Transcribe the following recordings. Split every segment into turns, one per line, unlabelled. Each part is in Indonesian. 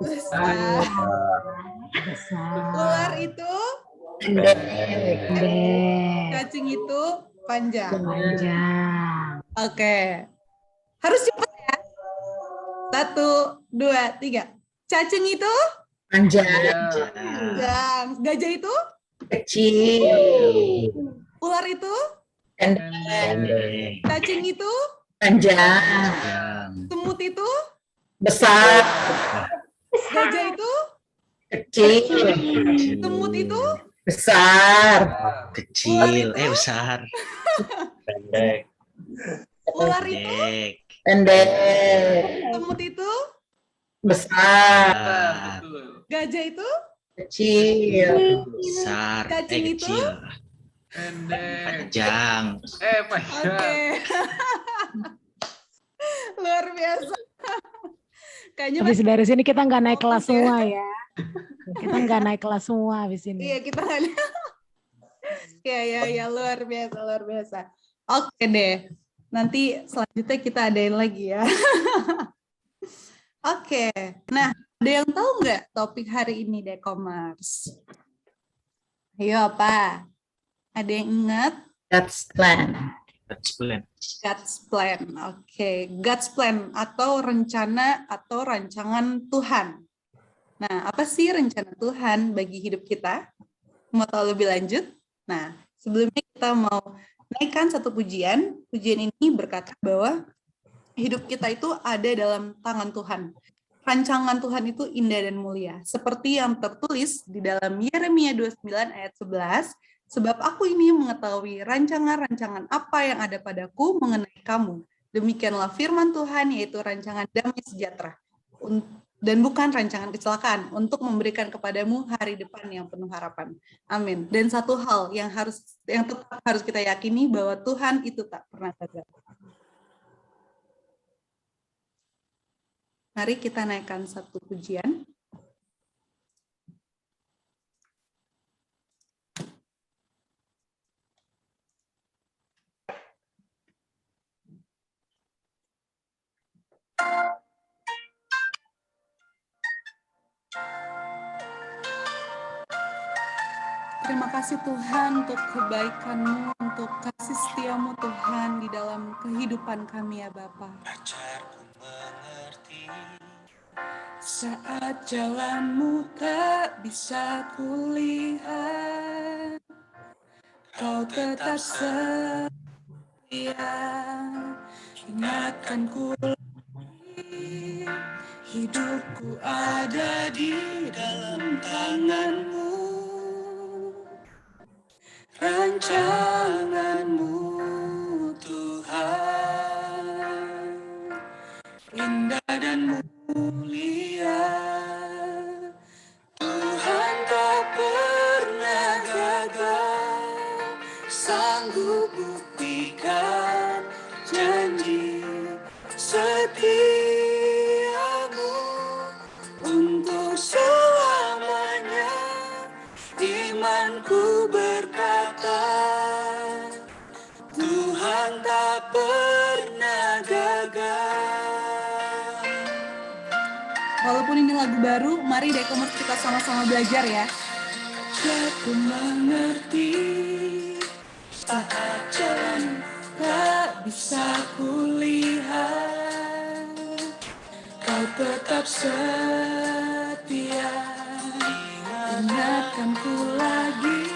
besar.
Besar.
Ular itu
Pendek.
cacing itu panjang.
Panjang.
Oke. Harus cepat ya. 1, 2, 3. Cacing itu
Panjang.
panjang. Gajah itu
Kecil.
ular itu
Pendek.
cacing itu
Panjang.
semut itu
Besar.
gajah itu
Kecil.
semut itu
Besar.
Kecil, besar.
Pendek.
ular itu
Pendek.
semut itu
Besar.
gajah itu
Kecil.
Besar.
Cacing itu?
Kecil.
Pendek.
Panjang.
oke. Luar biasa. Kayaknya
Habis dari sini kita nggak naik kelas
fokus ya.
semua ya. Kita nggak naik kelas semua habis ini.
Iya, kita nggak ada. Ya, luar biasa. Oke deh. Nanti selanjutnya kita adain lagi ya. Oke. Nah, ada yang tahu nggak topik hari ini Dekomers? Ayo apa? Ada yang ingat?
God's plan.
God's plan. Oke, God's plan atau rencana atau rancangan Tuhan. Nah, apa sih rencana Tuhan bagi hidup kita? Mau tahu lebih lanjut? Nah, sebelumnya kita mau naikkan satu pujian. Pujian ini berkata bahwa hidup kita itu ada dalam tangan Tuhan. Rancangan Tuhan itu indah dan mulia. Seperti yang tertulis di dalam Yeremia 29 ayat 11, sebab aku ini mengetahui rancangan-rancangan apa yang ada padaku mengenai kamu. Demikianlah firman Tuhan, yaitu rancangan damai sejahtera. Dan bukan rancangan kecelakaan, untuk memberikan kepadamu hari depan yang penuh harapan. Amin. Dan satu hal yang tetap harus kita yakini, bahwa Tuhan itu tak pernah gagal. Mari kita naikkan satu pujian. Terima kasih Tuhan untuk kebaikan-Mu, untuk kasih setia-Mu Tuhan di dalam kehidupan kami ya Bapa.
Ajarku mengerti
Saat jalan-Mu tak bisa kulihat, Kau tetap setia, ingatkanku lagi, hidupku ada di dalam tangan-Mu. Rancangan-Mu Tuhan indah dan mulia. Tuhan tak pernah gagal, sanggup buktikan janji setia-Mu untuk selamanya. Imanku berkata, Tuhan tak pernah gagal. Walaupun ini lagu baru, mari Dekomers kita sama-sama belajar ya. Aku mengerti saat jalan tak bisa kulihat, Kau tetap setia, ingatkanku lagi,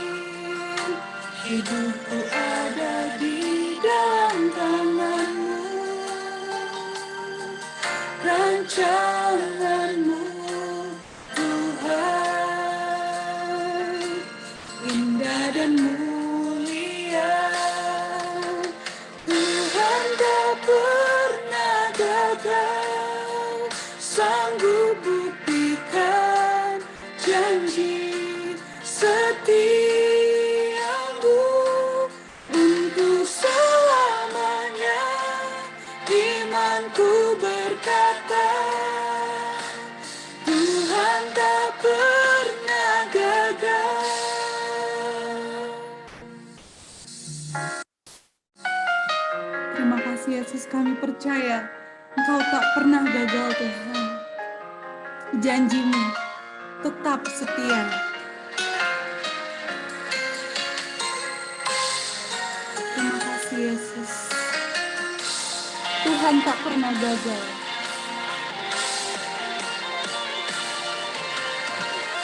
hidupku ada di dalam tangan-Mu. Rancangan-Mu Tuhan indah dan mulia. Tuhan tak pernah gagal, sanggup buktikan janji setia-Mu untuk selamanya. Imanku berkata, Tuhan tak pernah gagal. Terima kasih Yesus, kami percaya Engkau tak pernah gagal Tuhan. janjimu tetap setia. Terima kasih Yesus. Tuhan tak pernah gagal.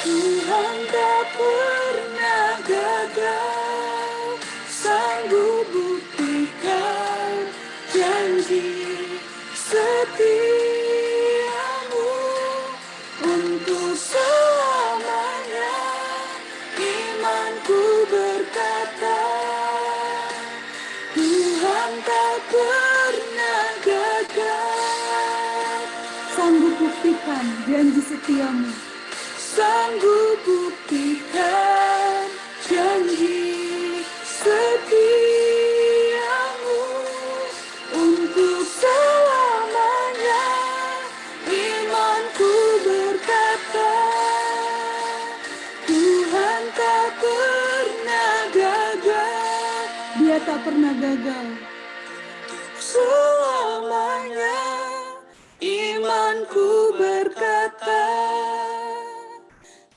Tuhan tak pernah gagal, sanggup buktikan janji setiamu untuk selamanya. Imanku berkata, Tuhan tak pernah gagal, sanggup buktikan janji setiamu. Sanggup buktikan janji setiamu untuk selamanya. Imanku berkata, Tuhan tak pernah gagal. Dia tak pernah gagal. Selamanya imanku berkata,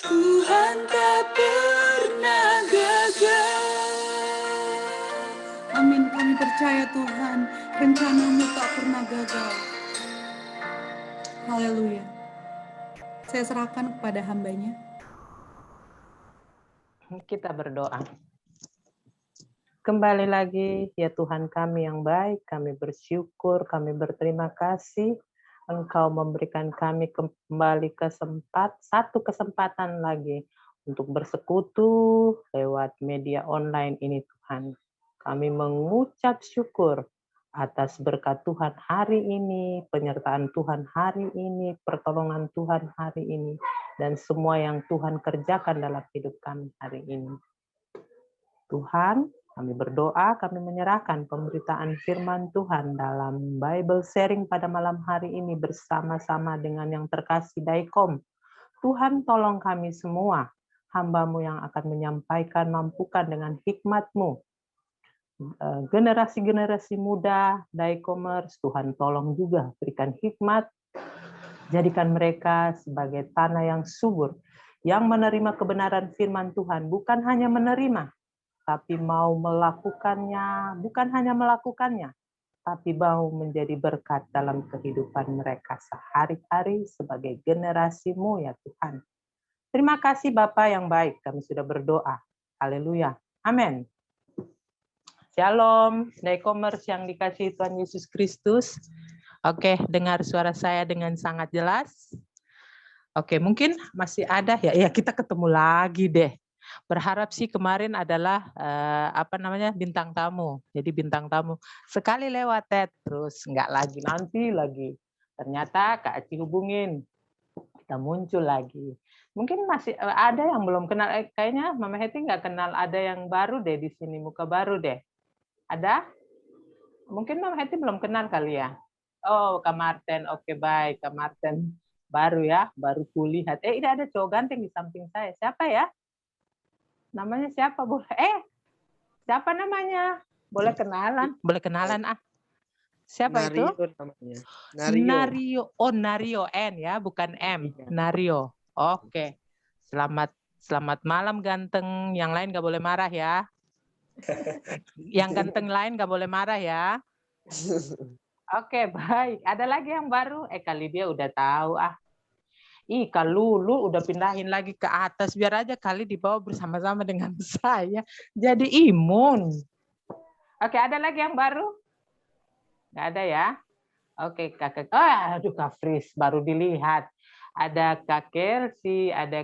Tuhan tak pernah gagal. Amin, kami percaya Tuhan, rencanamu tak pernah gagal. Haleluya. Saya serahkan kepada hambanya.
Kita berdoa. Kembali lagi, ya Tuhan kami yang baik, kami bersyukur, kami berterima kasih. Engkau memberikan kami kembali satu kesempatan lagi untuk bersekutu lewat media online ini Tuhan. Kami mengucap syukur atas berkat Tuhan hari ini, penyertaan Tuhan hari ini, pertolongan Tuhan hari ini, dan semua yang Tuhan kerjakan dalam hidup kami hari ini. Tuhan, kami berdoa, kami menyerahkan pemberitaan firman Tuhan dalam Bible sharing pada malam hari ini bersama-sama dengan yang terkasih Daikom. Tuhan tolong kami semua, hamba-Mu yang akan menyampaikan, mampukan dengan hikmat-Mu. Generasi-generasi muda, Daikomers, Tuhan tolong juga berikan hikmat, jadikan mereka sebagai tanah yang subur, yang menerima kebenaran firman Tuhan, bukan hanya menerima, tapi mau melakukannya, bukan hanya melakukannya, tapi mau menjadi berkat dalam kehidupan mereka sehari-hari sebagai generasi-Mu ya Tuhan. Terima kasih Bapa yang baik, kami sudah berdoa. Haleluya. Amin. Shalom, Daikomers yang dikasihi Tuhan Yesus Kristus. Oke, dengar suara saya dengan sangat jelas. Oke, mungkin masih ada ya. Ya, kita ketemu lagi deh. Berharap sih kemarin adalah bintang tamu. Jadi bintang tamu sekali lewat terus nggak lagi, nanti lagi. Ternyata Kak Aci hubungin, kita muncul lagi. Mungkin masih ada yang belum kenal. Kayaknya Mama Heti nggak kenal, ada yang baru deh di sini, muka baru deh. Ada? Mungkin Mama Heti belum kenal kali ya. Oh, Kak Marten. Oke, baik, Kak Marten. Baru ya, baru kulihat. Ini ada cowok ganteng di samping saya. Siapa ya? Namanya siapa? Siapa namanya? Boleh kenalan? Boleh kenalan ah. Siapa
Nario
itu?
namanya.
Nario. Oh, Nario N ya, bukan M.
Iya.
Nario. Oke. Selamat malam ganteng. Yang lain nggak boleh marah ya. Yang ganteng lain nggak boleh marah ya. Oke, baik. Ada lagi yang baru? Kali dia udah tahu ah. Kak Lulu udah pindahin lagi ke atas, biar aja kali dibawa bersama-sama dengan saya. Jadi imun. Oke, ada lagi yang baru? Nggak ada ya? Oke, Kak. Aduh, Kak Fris baru dilihat. Ada Kak Kelsi, ada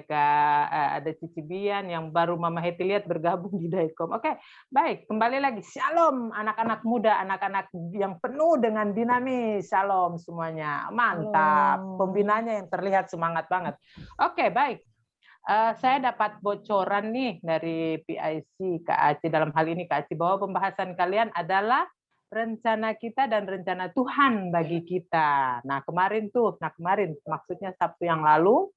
Cici Bian yang baru Mama Heti lihat bergabung di Daikom. Oke, baik. Kembali lagi. Shalom anak-anak muda, anak-anak yang penuh dengan dinamis. Shalom semuanya. Mantap. Pembinanya yang terlihat semangat banget. Oke, baik. Saya dapat bocoran nih dari PIC Kak Aci. Dalam hal ini Kak Aci, bahwa pembahasan kalian adalah rencana kita dan rencana Tuhan bagi kita. Nah, kemarin maksudnya Sabtu yang lalu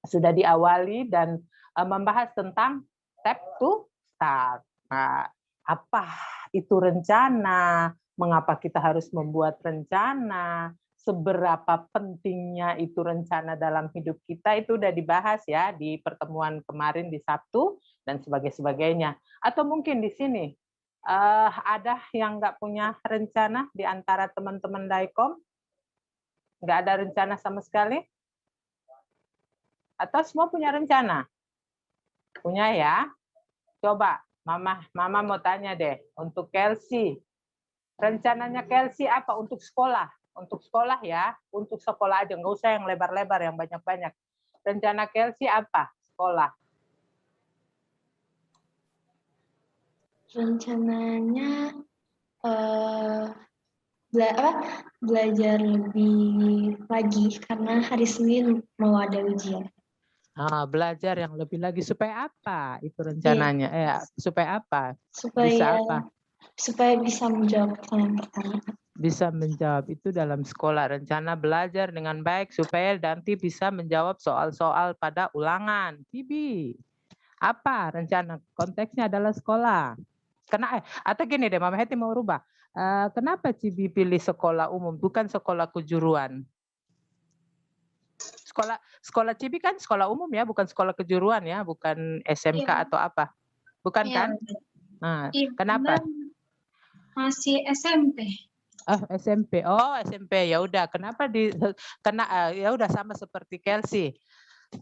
sudah diawali dan membahas tentang step to start. Nah, apa itu rencana? Mengapa kita harus membuat rencana? seberapa pentingnya itu rencana dalam hidup kita itu udah dibahas ya di pertemuan kemarin di Sabtu dan sebagainya. Atau mungkin di sini ada yang nggak punya rencana di antara teman-teman Daikom? Nggak ada rencana sama sekali? Atau semua punya rencana? Punya ya? Coba, Mama mau tanya deh, untuk Kelsey. Rencananya Kelsey apa untuk sekolah? Untuk sekolah ya, untuk sekolah aja, nggak usah yang lebar-lebar, yang banyak-banyak. Rencana Kelsey apa? Sekolah.
Rencananya belajar lebih lagi karena hari Senin mau ada ujian.
Belajar yang lebih lagi supaya apa? Itu rencananya. Supaya apa? Bisa apa?
Supaya bisa menjawab pertanyaan pertama.
Bisa menjawab itu dalam sekolah. Rencana belajar dengan baik supaya nanti bisa menjawab soal-soal pada ulangan. Tibi. Apa rencana? Konteksnya adalah sekolah. Atau gini deh, Mama Heti mau rubah. Kenapa Cibi pilih sekolah umum, bukan sekolah kejuruan? Sekolah Cibi kan sekolah umum ya, bukan sekolah kejuruan ya, bukan SMK atau apa. Bukan kan? Nah, kenapa?
Masih SMP.
SMP. Oh, SMP. Ya udah. Kenapa ya udah sama seperti Kelsey.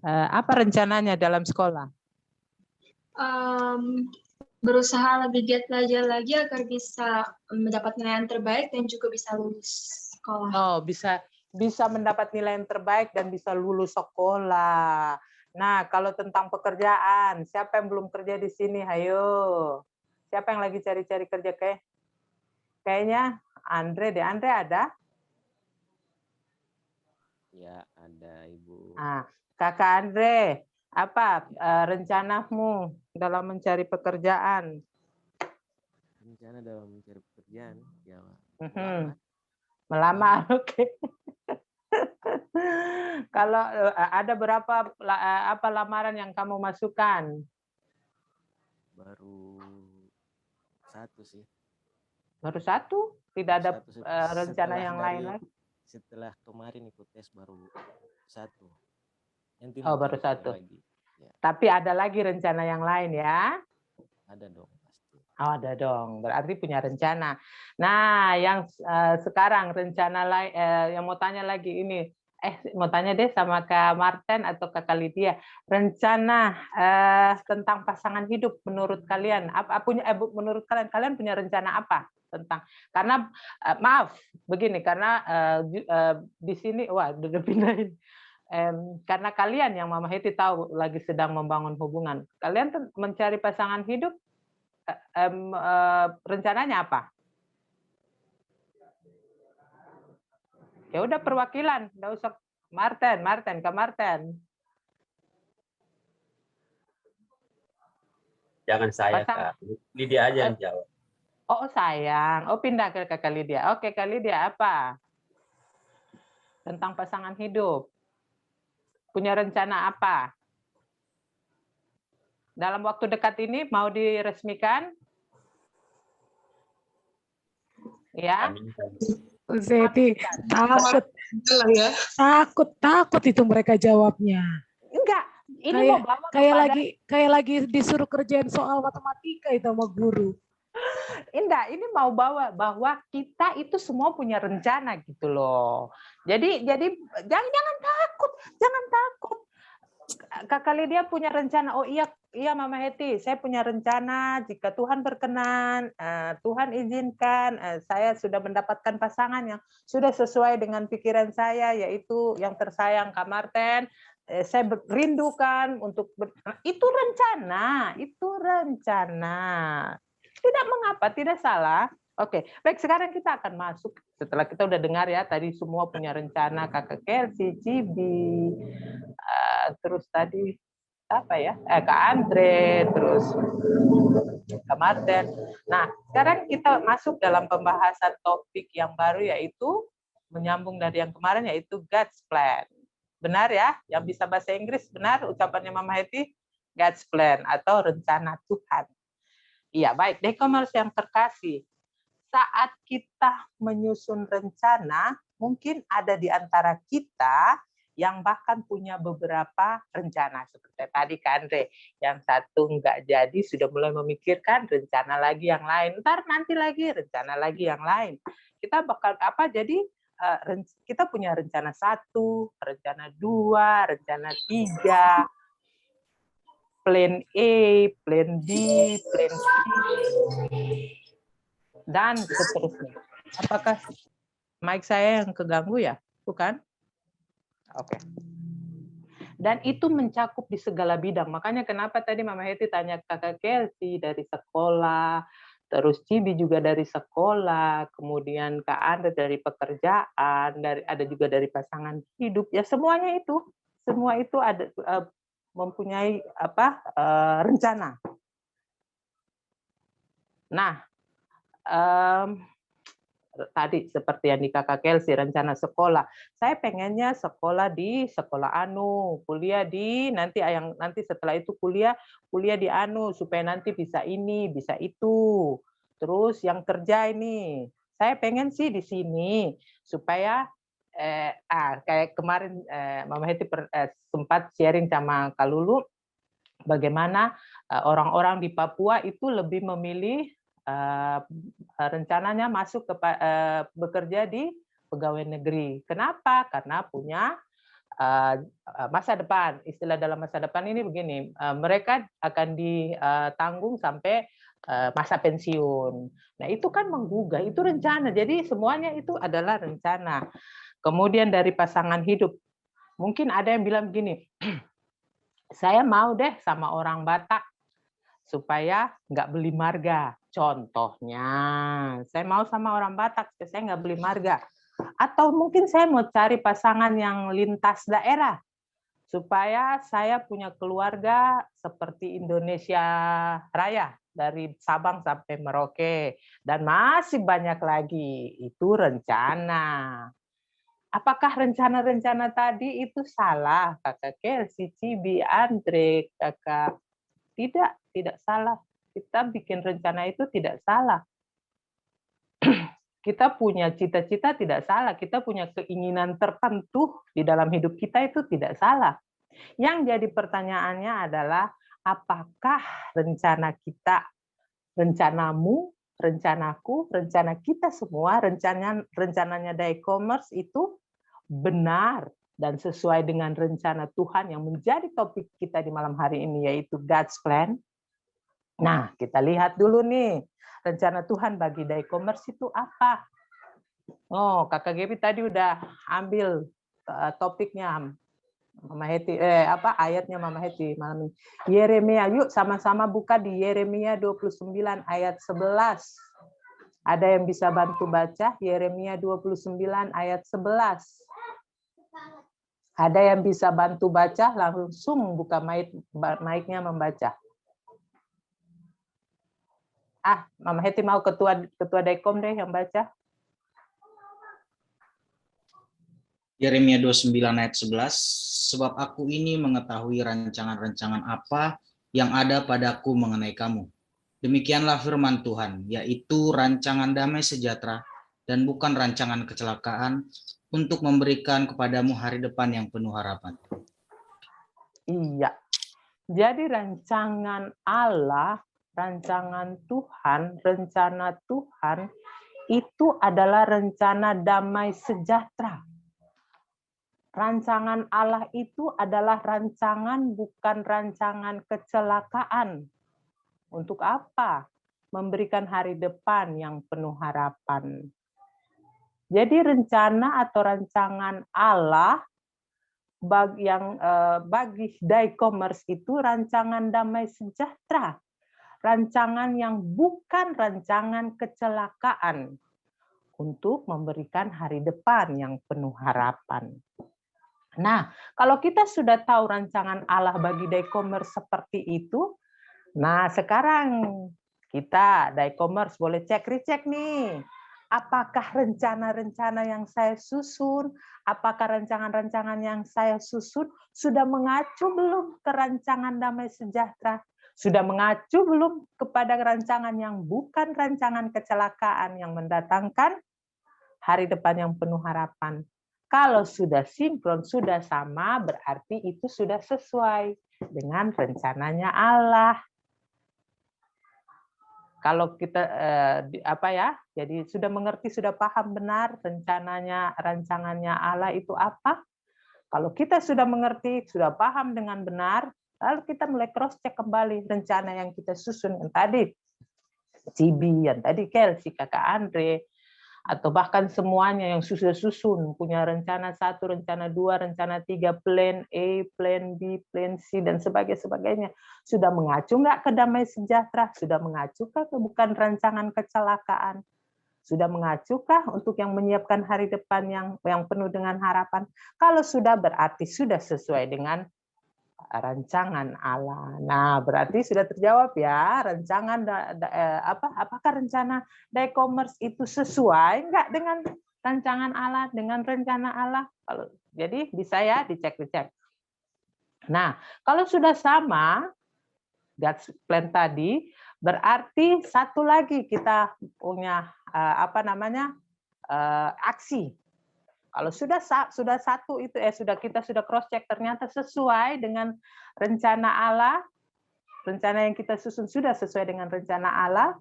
Apa rencananya dalam sekolah?
Berusaha lebih giat belajar lagi agar bisa mendapat nilai yang terbaik dan juga bisa lulus sekolah.
Oh, bisa mendapat nilai yang terbaik dan bisa lulus sekolah. Nah, kalau tentang pekerjaan, siapa yang belum kerja di sini? Hayo. Siapa yang lagi cari-cari kerja kayaknya Andre deh. Andre ada?
Ya, ada Ibu.
Kakak Andre, apa rencanamu dalam mencari pekerjaan?
Rencana dalam mencari pekerjaan, ya.
Melamar, oke. Kalau ada berapa lamaran yang kamu masukkan?
Baru satu sih.
Baru satu? Tidak ada rencana yang lain lagi?
Setelah kemarin ikut tes baru satu.
Baru satu.
Ya.
Tapi ada lagi rencana yang lain ya?
Ada dong pasti.
Oh, ada dong. Berarti punya rencana. Nah, yang sekarang rencana lain, yang mau tanya lagi ini. Mau tanya deh sama Kak Marten atau Kak Lydia. Rencana tentang pasangan hidup menurut kalian? Menurut kalian punya rencana apa? Karena maaf begini, karena di sini udah pindahin. Karena kalian yang Mama Heti tahu lagi sedang membangun hubungan, kalian mencari pasangan hidup, rencananya apa? Ya udah perwakilan, nggak usah Kak Marten.
Jangan saya, Kak. Lydia aja yang jawab.
Oh sayang, pindah ke Kak Lydia. Oke, Kak Lydia apa? Tentang pasangan hidup. Punya rencana apa? Dalam waktu dekat ini mau diresmikan? Ya.
Zeti, takut itu mereka jawabnya.
Enggak, ini mau bawa
kayak lagi disuruh kerjain soal matematika itu sama guru.
Enggak, ini mau bawa bahwa kita itu semua punya rencana gitu loh. Jadi jangan takut. Kakak Lydia punya rencana. Oh iya Mama Heti, saya punya rencana jika Tuhan berkenan, Tuhan izinkan, saya sudah mendapatkan pasangan yang sudah sesuai dengan pikiran saya, yaitu yang tersayang Kak Marten. Saya rindukan untuk itu rencana. Tidak mengapa, tidak salah. Oke, baik, sekarang kita akan masuk. Setelah kita udah dengar ya, tadi semua punya rencana, Kakak Kelsey, Cibi, terus tadi apa ya? Kak Andre, terus Kak Marten. Nah, sekarang kita masuk dalam pembahasan topik yang baru, yaitu menyambung dari yang kemarin, yaitu God's Plan. Benar ya? Yang bisa bahasa Inggris, benar ucapannya Mama Heti? God's Plan atau rencana Tuhan. Iya, baik. Dekomers yang terkasih, saat kita menyusun rencana, mungkin ada di antara kita yang bahkan punya beberapa rencana. Seperti tadi kan, Re, yang satu nggak jadi, sudah mulai memikirkan rencana lagi yang lain. Ntar nanti lagi, rencana lagi yang lain. Kita bakal apa, jadi kita punya rencana 1, rencana 2, rencana 3, plan A, plan B, plan C, dan seterusnya. Apakah mic saya yang keganggu ya? Bukan? Oke. Dan itu mencakup di segala bidang. Makanya kenapa tadi Mama Heti tanya Kakak Kelsi dari sekolah, terus Cibi juga dari sekolah, kemudian Kak Andre dari pekerjaan, ada juga dari pasangan hidup. Ya semuanya itu, semua itu ada mempunyai rencana. Nah, tadi seperti yang di Kakak Kelsi, rencana sekolah. Saya pengennya sekolah di sekolah anu, kuliah di nanti setelah itu kuliah di anu supaya nanti bisa ini, bisa itu. Terus yang kerja ini, saya pengen sih di sini supaya kayak kemarin Mama Heti sempat sharing sama Kak Lulu bagaimana orang-orang di Papua itu lebih memilih rencananya masuk ke bekerja di pegawai negeri. Kenapa? Karena punya masa depan. Istilah dalam masa depan ini begini, mereka akan ditanggung sampai masa pensiun. Nah, itu kan menggugah, itu rencana. Jadi semuanya itu adalah rencana. Kemudian dari pasangan hidup, mungkin ada yang bilang begini, saya mau deh sama orang Batak supaya nggak beli marga. Contohnya, saya mau sama orang Batak, saya nggak beli marga. Atau mungkin saya mau cari pasangan yang lintas daerah, supaya saya punya keluarga seperti Indonesia Raya, dari Sabang sampai Merauke. Dan masih banyak lagi, itu rencana. Apakah rencana-rencana tadi itu salah, Kakak Kelsi, Cibi, Andre, Kakak? Tidak salah. Kita bikin rencana itu tidak salah. Kita punya cita-cita tidak salah. Kita punya keinginan tertentu di dalam hidup kita itu tidak salah. Yang jadi pertanyaannya adalah, apakah rencana kita, rencanamu, rencanaku, rencana kita semua, rencananya Dai-Commerce itu benar dan sesuai dengan rencana Tuhan yang menjadi topik kita di malam hari ini, yaitu God's Plan. Nah, kita lihat dulu nih, rencana Tuhan bagi Dai-Commerce itu apa? Oh, Kakak Gebi tadi udah ambil topiknya, Mama Heti, ayatnya Mama Heti malam ini. Yeremia, yuk sama-sama buka di Yeremia 29 ayat 11. Ada yang bisa bantu baca? Yeremia 29 ayat 11. Ada yang bisa bantu baca? Langsung buka mic-nya membaca. Mama Heti mau ketua Daikom deh yang baca.
Yeremia 29 ayat 11, sebab aku ini mengetahui rancangan-rancangan apa yang ada padaku mengenai kamu. Demikianlah firman Tuhan, yaitu rancangan damai sejahtera dan bukan rancangan kecelakaan, untuk memberikan kepadamu hari depan yang penuh harapan.
Iya. Jadi rancangan Allah, rancangan Tuhan, rencana Tuhan itu adalah rencana damai sejahtera. Rancangan Allah itu adalah rancangan, bukan rancangan kecelakaan. Untuk apa? Memberikan hari depan yang penuh harapan. Jadi rencana atau rancangan Allah bagi Dai-Commerce itu rancangan damai sejahtera. Rancangan yang bukan rancangan kecelakaan. Untuk memberikan hari depan yang penuh harapan. Nah, kalau kita sudah tahu rancangan Allah bagi Dai-Commerce seperti itu, nah sekarang kita Dai-Commerce boleh cek-recek nih. Apakah rencana-rencana yang saya susun, apakah rancangan-rancangan yang saya susun sudah mengacu belum ke rancangan damai sejahtera? Sudah mengacu belum kepada rancangan yang bukan rancangan kecelakaan yang mendatangkan hari depan yang penuh harapan. Kalau sudah sinkron, sudah sama, berarti itu sudah sesuai dengan rencananya Allah. Kalau kita jadi sudah mengerti, sudah paham benar rancangannya Allah itu apa. Kalau kita sudah mengerti, sudah paham dengan benar, lalu kita mulai cross check kembali rencana yang kita susun yang tadi, Cibi, yang tadi Kelsey, Kakak Andre, atau bahkan semuanya yang sudah susun, punya rencana 1, rencana 2, rencana 3, plan A, plan B, plan C, dan sebagainya. Sudah mengacu nggak ke damai sejahtera? Sudah mengacukah ke bukan rancangan kecelakaan? Sudah mengacukah untuk yang menyiapkan hari depan yang penuh dengan harapan? Kalau sudah, berarti sudah sesuai dengan rancangan Allah. Nah, berarti sudah terjawab ya, apakah rencana e-commerce itu sesuai nggak dengan rancangan Allah, dengan rencana Allah? Jadi bisa ya dicek. Nah, kalau sudah sama God's plan tadi, berarti satu lagi kita punya aksi. Kalau sudah satu itu kita sudah cross check ternyata sesuai dengan rencana Allah, rencana yang kita susun sudah sesuai dengan rencana Allah.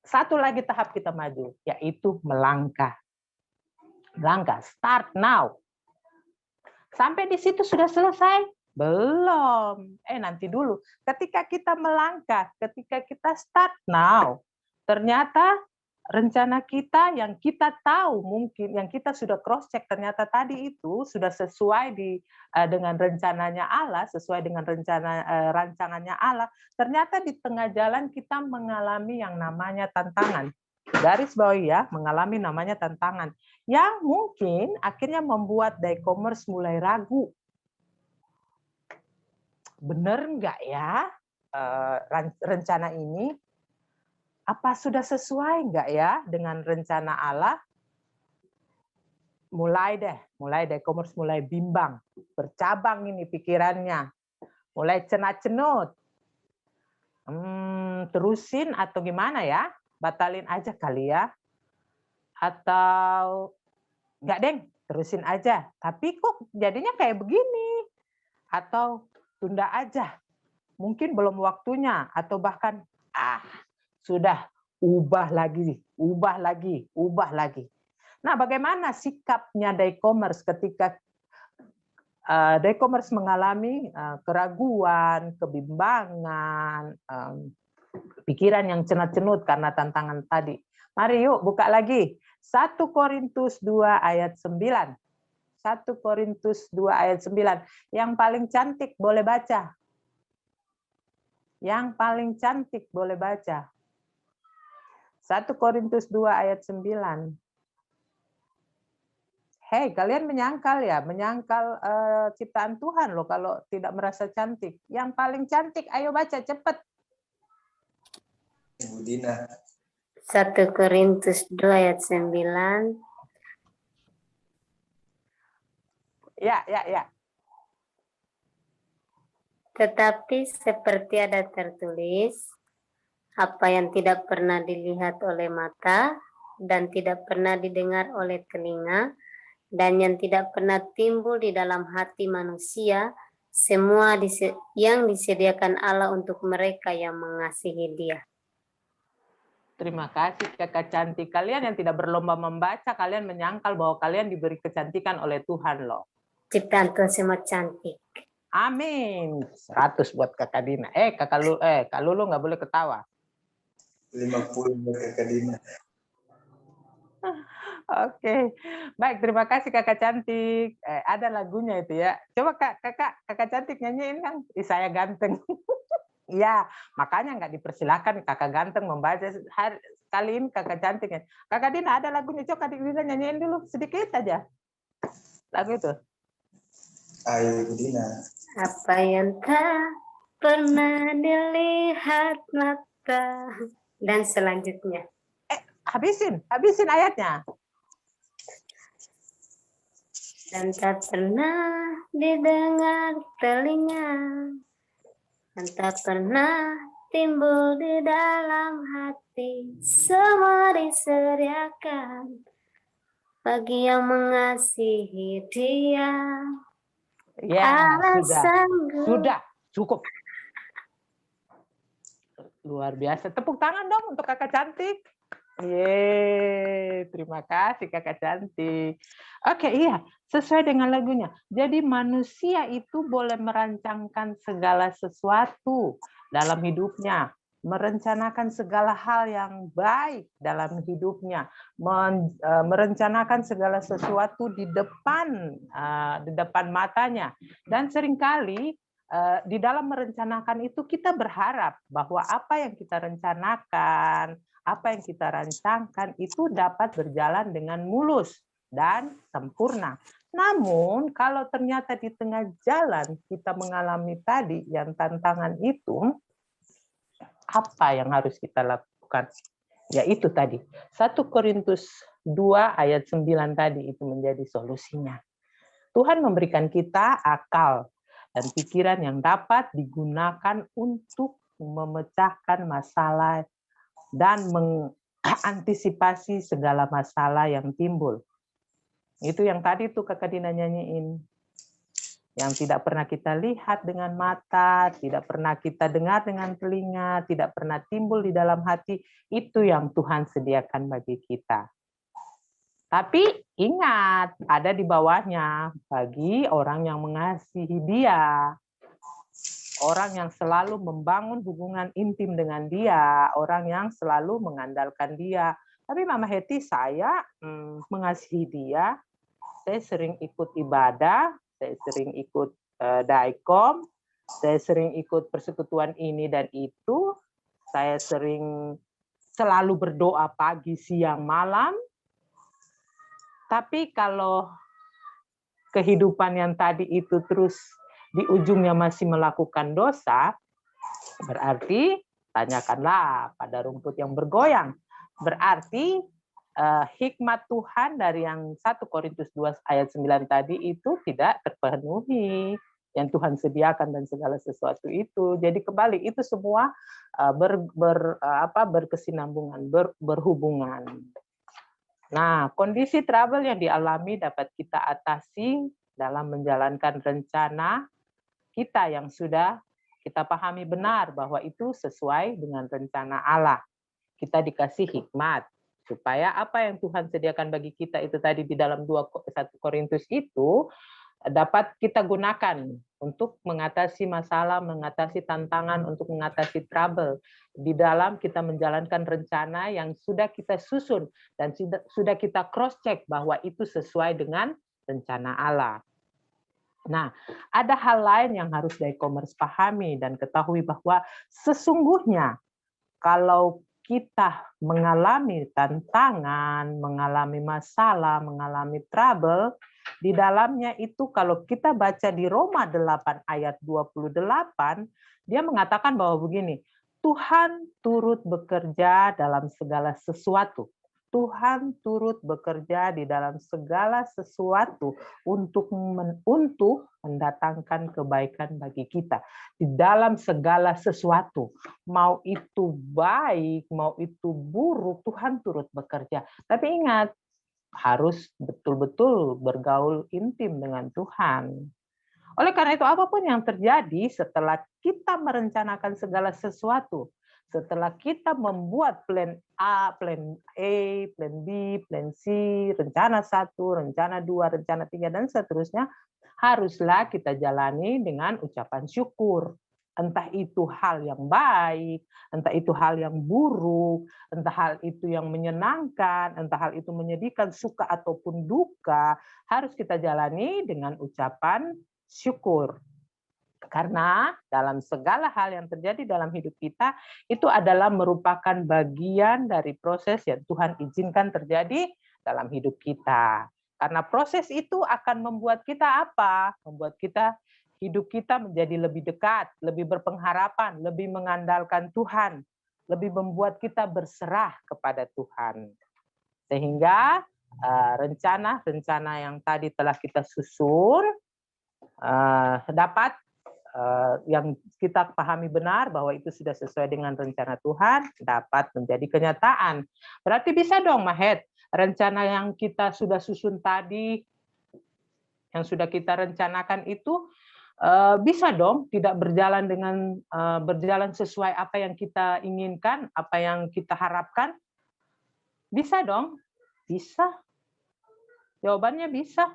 Satu lagi tahap kita maju, yaitu melangkah. Melangkah, start now. Sampai di situ sudah selesai? Belum. Nanti dulu. Ketika kita melangkah, ketika kita start now, ternyata rencana kita yang kita tahu mungkin, yang kita sudah cross check ternyata tadi itu sudah sesuai dengan rencananya Allah, sesuai dengan rancangannya Allah. Ternyata di tengah jalan kita mengalami yang namanya tantangan. Garis bawahi ya, mengalami namanya tantangan. Yang mungkin akhirnya membuat e-commerce mulai ragu. Benar nggak ya rencana ini? Apa sudah sesuai nggak ya dengan rencana Allah? Mulai deh e-commerce mulai bimbang, bercabang ini pikirannya, mulai cenat-cenut. Terusin atau gimana ya? Batalin aja kali ya? Atau nggak deng, terusin aja. Tapi kok jadinya kayak begini? Atau tunda aja, mungkin belum waktunya, atau bahkan sudah ubah lagi. Nah, bagaimana sikapnya e-commerce ketika e-commerce mengalami keraguan, kebimbangan, pikiran yang cenut-cenut karena tantangan tadi? Mari yuk buka lagi 1 Korintus 2 ayat 9. 1 Korintus 2 ayat 9. Yang paling cantik boleh baca. Yang paling cantik boleh baca. 1 Korintus 2 ayat 9. Hei, kalian menyangkal ya? Menyangkal ciptaan Tuhan loh kalau tidak merasa cantik. Yang paling cantik, ayo baca cepat.
Ibu Dina.
1 Korintus 2 ayat 9.
Ya.
Tetapi seperti ada tertulis, apa yang tidak pernah dilihat oleh mata, dan tidak pernah didengar oleh telinga, dan yang tidak pernah timbul di dalam hati manusia, semua yang disediakan Allah untuk mereka yang mengasihi Dia.
Terima kasih Kakak cantik. Kalian yang tidak berlomba membaca, kalian menyangkal bahwa kalian diberi kecantikan oleh Tuhan loh.
Ciptaan Tuhan semua cantik.
Amin. 100 buat Kakak Dina. Kak Lulu nggak boleh ketawa.
50 buat Kakak Dina.
Oke. Baik, terima kasih Kakak cantik. Ada lagunya itu ya. Coba Kakak cantik nyanyiin kan. Saya ganteng. Iya, makanya nggak dipersilakan Kakak ganteng membaca. Kali ini Kakak cantik. Kakak Dina ada lagunya. Coba Kakak Dina nyanyiin dulu sedikit aja. Lagu itu.
Ayo Ibu Dina.
Apa yang tak pernah dilihat mata, dan selanjutnya.
Habisin ayatnya.
Dan tak pernah didengar telinga, dan tak pernah timbul di dalam hati, semua disediakan bagi yang mengasihi Dia.
Ya,
Allah
sudah.
sanggup.
Sudah, cukup. Luar biasa. Tepuk tangan dong untuk kakak cantik. Yeay, terima kasih kakak cantik. Oke, iya, sesuai dengan lagunya. Jadi manusia itu boleh merancangkan segala sesuatu dalam hidupnya, merencanakan segala hal yang baik dalam hidupnya, merencanakan segala sesuatu di depan matanya. Dan seringkali di dalam merencanakan itu kita berharap bahwa apa yang kita rencanakan, apa yang kita rancangkan itu dapat berjalan dengan mulus dan sempurna. Namun kalau ternyata di tengah jalan kita mengalami tadi yang tantangan itu, apa yang harus kita lakukan? Yaitu tadi 1 Korintus 2 ayat 9 tadi itu menjadi solusinya. Tuhan memberikan kita akal dan pikiran yang dapat digunakan untuk memecahkan masalah dan mengantisipasi segala masalah yang timbul. Itu yang tadi tuh Kakak Dina nyanyiin. Yang tidak pernah kita lihat dengan mata, tidak pernah kita dengar dengan telinga, tidak pernah timbul di dalam hati, itu yang Tuhan sediakan bagi kita. Tapi ingat, ada di bawahnya bagi orang yang mengasihi Dia. Orang yang selalu membangun hubungan intim dengan Dia, orang yang selalu mengandalkan Dia. Tapi Mama Heti, saya mengasihi Dia, saya sering ikut ibadah, saya sering ikut daikom, saya sering ikut persekutuan ini dan itu, saya sering selalu berdoa pagi, siang, malam. Tapi kalau kehidupan yang tadi itu terus di ujungnya masih melakukan dosa, berarti tanyakanlah pada rumput yang bergoyang. Berarti hikmat Tuhan dari yang 1 Korintus 2 ayat 9 tadi itu tidak terpenuhi yang Tuhan sediakan dan segala sesuatu itu. Jadi kembali itu semua berkesinambungan, berhubungan. Nah, kondisi trouble yang dialami dapat kita atasi dalam menjalankan rencana kita yang sudah kita pahami benar bahwa itu sesuai dengan rencana Allah. Kita dikasih hikmat supaya apa yang Tuhan sediakan bagi kita itu tadi di dalam 1 Korintus itu dapat kita gunakan untuk mengatasi masalah, mengatasi tantangan, untuk mengatasi trouble di dalam kita menjalankan rencana yang sudah kita susun dan sudah kita cross check bahwa itu sesuai dengan rencana Allah. Nah, ada hal lain yang harus e-commerce pahami dan ketahui bahwa sesungguhnya kalau kita mengalami tantangan, mengalami masalah, mengalami trouble, di dalamnya itu kalau kita baca di Roma 8 ayat 28, dia mengatakan bahwa begini, Tuhan turut bekerja dalam segala sesuatu. Tuhan turut bekerja di dalam segala sesuatu untuk mendatangkan kebaikan bagi kita. Di dalam segala sesuatu, mau itu baik, mau itu buruk, Tuhan turut bekerja. Tapi ingat, harus betul-betul bergaul intim dengan Tuhan. Oleh karena itu, apapun yang terjadi setelah kita merencanakan segala sesuatu, setelah kita membuat plan A, plan B, plan C, rencana 1, rencana 2, rencana 3, dan seterusnya, haruslah kita jalani dengan ucapan syukur. Entah itu hal yang baik, entah itu hal yang buruk, entah hal itu yang menyenangkan, entah hal itu menyedihkan, suka ataupun duka, harus kita jalani dengan ucapan syukur. Karena dalam segala hal yang terjadi dalam hidup kita, itu adalah merupakan bagian dari proses yang Tuhan izinkan terjadi dalam hidup kita. Karena proses itu akan membuat kita apa? Membuat hidup kita menjadi lebih dekat, lebih berpengharapan, lebih mengandalkan Tuhan, lebih membuat kita berserah kepada Tuhan. Sehingga rencana-rencana yang tadi telah kita susun dapat yang kita pahami benar bahwa itu sudah sesuai dengan rencana Tuhan dapat menjadi kenyataan. Berarti bisa dong, Mahet, rencana yang kita sudah susun tadi, yang sudah kita rencanakan itu bisa dong tidak berjalan dengan berjalan sesuai apa yang kita inginkan, apa yang kita harapkan. Bisa dong, bisa. Jawabannya bisa.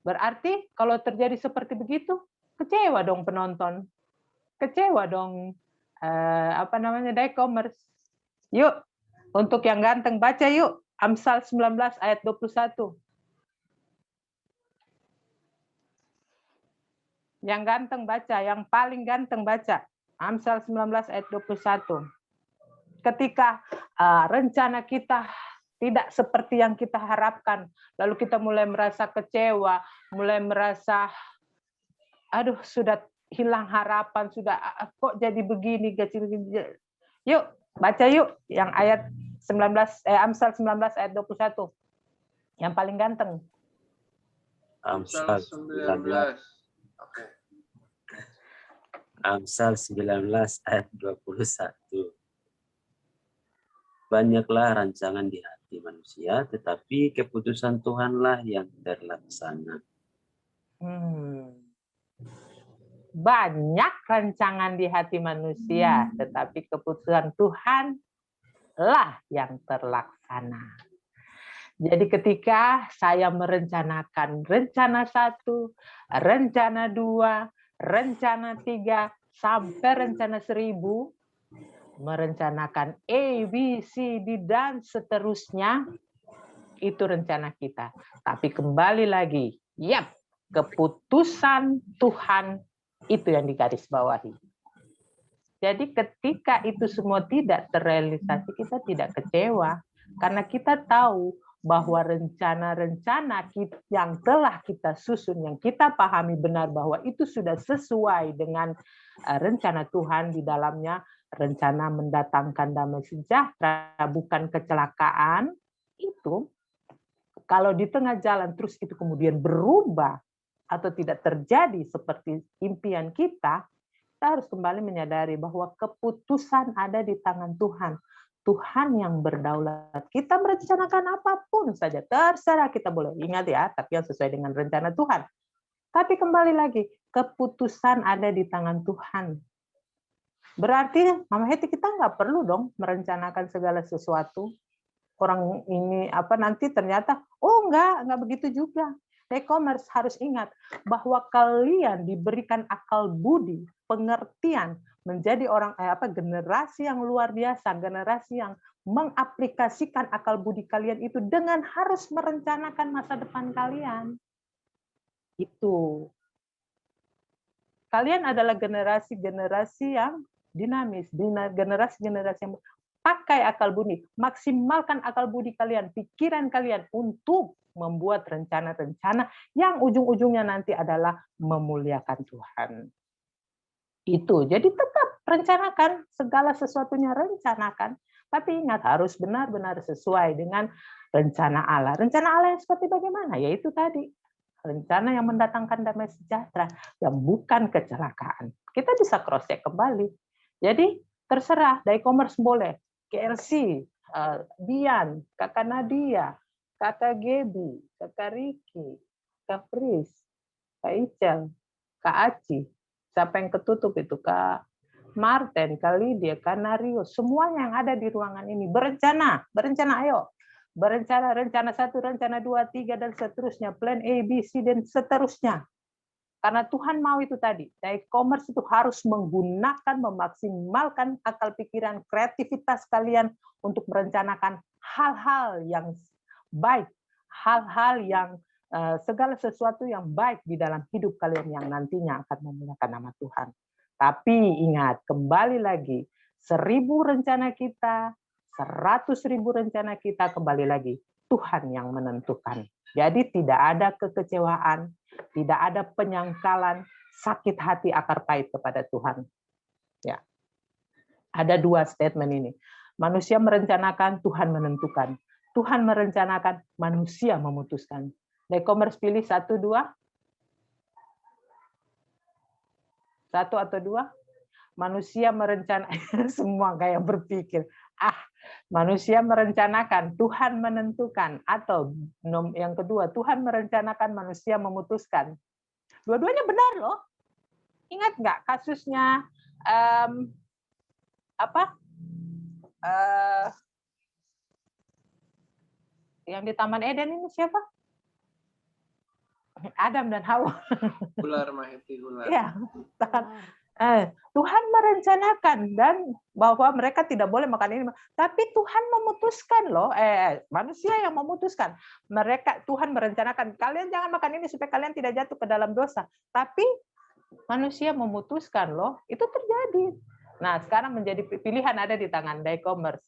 Berarti kalau terjadi seperti begitu, kecewa dong penonton, kecewa dong e-commerce. Yuk, untuk yang ganteng baca yuk Amsal 19 ayat 21. Yang ganteng baca, yang paling ganteng baca Amsal 19 ayat 21. Ketika rencana kita tidak seperti yang kita harapkan, lalu kita mulai merasa kecewa, mulai merasa aduh sudah hilang harapan, sudah kok jadi begini, yuk baca yuk yang ayat 19 Amsal 19 ayat 21. Yang paling ganteng.
Amsal 19. Oke. Amsal 19 ayat 21. Banyaklah rancangan di hati manusia, tetapi keputusan Tuhanlah yang terlaksana.
Banyak rancangan di hati manusia, tetapi keputusan Tuhanlah yang terlaksana. Jadi ketika saya merencanakan rencana 1, rencana 2, rencana 3, sampai rencana 1000, merencanakan A, B, C, D, dan seterusnya, itu rencana kita. Tapi kembali lagi, keputusan Tuhan itu yang digarisbawahi. Jadi ketika itu semua tidak terrealisasi, kita tidak kecewa. Karena kita tahu bahwa rencana-rencana yang telah kita susun, yang kita pahami benar bahwa itu sudah sesuai dengan rencana Tuhan di dalamnya, rencana mendatangkan damai sejahtera, bukan kecelakaan, itu kalau di tengah jalan terus itu kemudian berubah atau tidak terjadi seperti impian kita harus kembali menyadari bahwa keputusan ada di tangan Tuhan. Tuhan yang berdaulat. Kita merencanakan apapun saja, terserah kita boleh. Ingat ya, tapi yang sesuai dengan rencana Tuhan. Tapi kembali lagi, keputusan ada di tangan Tuhan. Berarti, Mama Heti, kita nggak perlu dong merencanakan segala sesuatu. Orang ini nanti ternyata, nggak begitu juga. E-commerce harus ingat bahwa kalian diberikan akal budi, pengertian, menjadi generasi yang luar biasa, generasi yang mengaplikasikan akal budi kalian itu dengan harus merencanakan masa depan kalian. Itu. Kalian adalah generasi-generasi yang dinamis, generasi-generasi yang pakai akal budi, maksimalkan akal budi kalian, pikiran kalian untuk membuat rencana-rencana yang ujung-ujungnya nanti adalah memuliakan Tuhan. Itu. Jadi tetap rencanakan, segala sesuatunya rencanakan, tapi ingat harus benar-benar sesuai dengan rencana Allah. Rencana Allah yang seperti bagaimana? Yaitu tadi, rencana yang mendatangkan damai sejahtera, yang bukan kecelakaan. Kita bisa cross-check kembali. Jadi terserah, e-commerce boleh, KLC, Dian, Kakak Nadia, Kakak Gebi, Kakak Riki, Kak Pris, Kak Icel, Kak Aci, siapa yang ketutup itu, Kak Martin, Kak Lydia, Kak Nario, semuanya yang ada di ruangan ini berencana ayo. Berencana, rencana 1, rencana 2, 3, dan seterusnya, plan A, B, C, dan seterusnya. Karena Tuhan mau itu tadi, e-commerce itu harus menggunakan, memaksimalkan akal pikiran, kreativitas kalian untuk merencanakan hal-hal yang baik, hal-hal yang segala sesuatu yang baik di dalam hidup kalian yang nantinya akan memuliakan nama Tuhan. Tapi ingat, kembali lagi, 1000 rencana kita, 100.000 rencana kita, kembali lagi, Tuhan yang menentukan. Jadi tidak ada kekecewaan, tidak ada penyangkalan, sakit hati, akar pahit kepada Tuhan. Ya. Ada 2 statement ini. Manusia merencanakan, Tuhan menentukan. Tuhan merencanakan, manusia memutuskan. E-commerce pilih 1, 2. 1 atau 2? Manusia merencanakan semua gaya berpikir. Manusia merencanakan, Tuhan menentukan. Atau yang kedua, Tuhan merencanakan, manusia memutuskan. Dua-duanya benar loh. Ingat nggak kasusnya yang di Taman Eden ini siapa? Adam dan Hawa.
Ular, Maheti, ular.
Ya, Tuhan merencanakan dan bahwa mereka tidak boleh makan ini, tapi Tuhan memutuskan loh. Manusia yang memutuskan. Tuhan merencanakan kalian jangan makan ini supaya kalian tidak jatuh ke dalam dosa. Tapi manusia memutuskan loh, itu terjadi. Nah, sekarang menjadi pilihan ada di tangan Daycommerce.